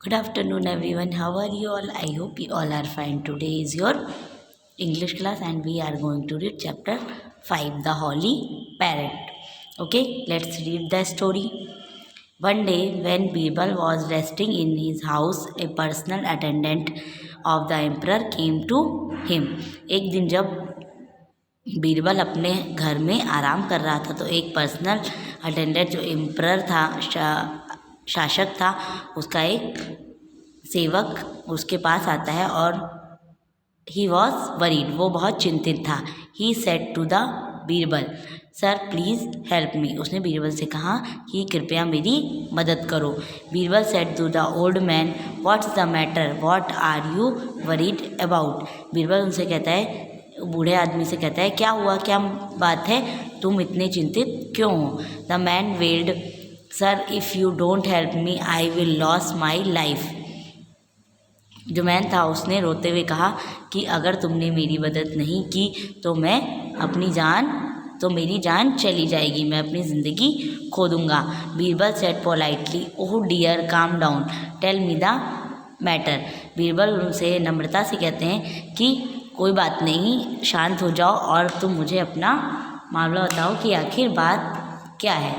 Good afternoon, everyone. How are you all? I hope you all are fine. Today is your English class, and we are going to read chapter 5, The Holy Parrot. Okay, let's read the story. One day, when Birbal was resting in his house, a personal attendant of the emperor came to him. एक दिन जब बीरबल अपने घर में आराम कर रहा था तो एक पर्सनल अटेंडेंट जो एम्परर था, शासक था, उसका एक सेवक उसके पास आता है और ही वॉज वरीड, वो बहुत चिंतित था. He said to the Birbal, sir please help me. उसने बीरबल से कहा कि कृपया मेरी मदद करो. Birbal said to the old man, what's the matter, what are you worried about. Birbal उनसे कहता है, बूढ़े आदमी से कहता है, क्या हुआ, क्या बात है, तुम इतने चिंतित क्यों हो. The man weld, sir if you don't help me I will loss my life. जो मैन था उसने रोते हुए कहा कि अगर तुमने मेरी मदद नहीं की तो मेरी जान चली जाएगी, मैं अपनी ज़िंदगी खो दूँगा. Birbal said politely, oh dear calm down, tell me the matter. Birbal उनसे नम्रता से कहते हैं कि कोई बात नहीं, शांत हो जाओ और तुम मुझे अपना मामला बताओ कि आखिर बात क्या है.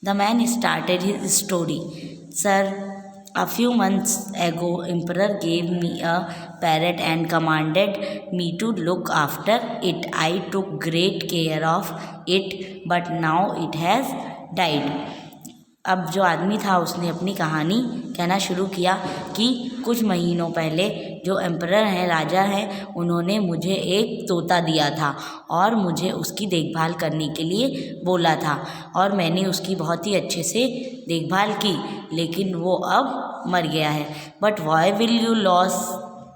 The man started his story. Sir, a few months ago, Emperor gave me a parrot and commanded me to look after it. I took great care of it, but now it has died. अब जो आदमी था उसने अपनी कहानी कहना शुरू किया कि कुछ महीनों पहले जो एम्परर हैं, राजा हैं, उन्होंने मुझे एक तोता दिया था और मुझे उसकी देखभाल करने के लिए बोला था और मैंने उसकी बहुत ही अच्छे से देखभाल की, लेकिन वो अब मर गया है. But why will you loss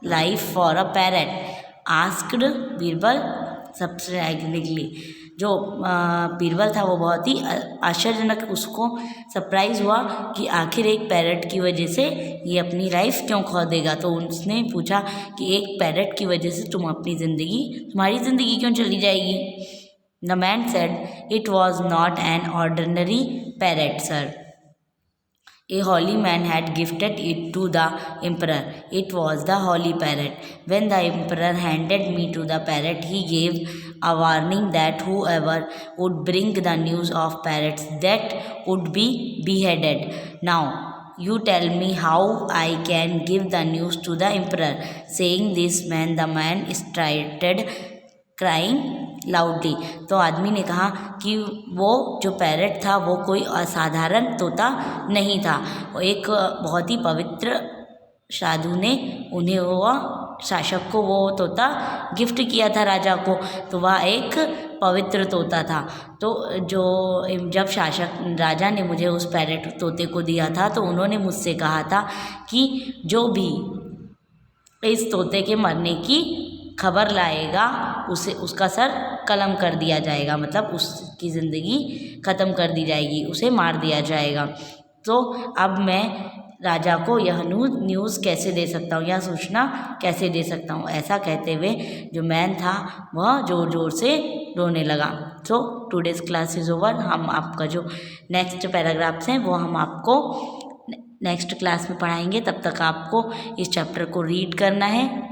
life for a parrot, asked Birbal surprisingly. जो बीरबल था वो बहुत ही आश्चर्यजनक, उसको सरप्राइज़ हुआ कि आखिर एक पैरट की वजह से ये अपनी लाइफ क्यों खो देगा. तो उसने पूछा कि एक पैरट की वजह से तुम्हारी ज़िंदगी क्यों चली जाएगी. The man said, it was not an ordinary parrot sir. A holy man had gifted it to the emperor. It was the holy parrot. When the emperor handed me to the parrot, he gave a warning that whoever would bring the news of parrots that would be beheaded. Now, you tell me how I can give the news to the emperor. Saying this, the man started crying loudly. तो आदमी ने कहा कि वो जो parrot था वो कोई असाधारण तोता नहीं था, वो एक बहुत ही पवित्र साधु ने उन्हें शासक को वो तोता गिफ्ट किया था, राजा को, तो वह एक पवित्र तोता था. तो जब राजा ने मुझे उस पैरट तोते को दिया था तो उन्होंने मुझसे कहा था कि जो भी इस तोते के मरने की खबर लाएगा उसका सर कलम कर दिया जाएगा, मतलब उसकी ज़िंदगी ख़त्म कर दी जाएगी, उसे मार दिया जाएगा. तो अब मैं राजा को यह न्यूज़ कैसे दे सकता हूँ, यह सूचना कैसे दे सकता हूँ. ऐसा कहते हुए जो मैन था वह ज़ोर ज़ोर से रोने लगा. सो टुडेज़ क्लास इज़ ओवर. हम आपका जो नेक्स्ट पैराग्राफ्स हैं वो हम आपको नेक्स्ट क्लास में पढ़ाएंगे. तब तक आपको इस चैप्टर को रीड करना है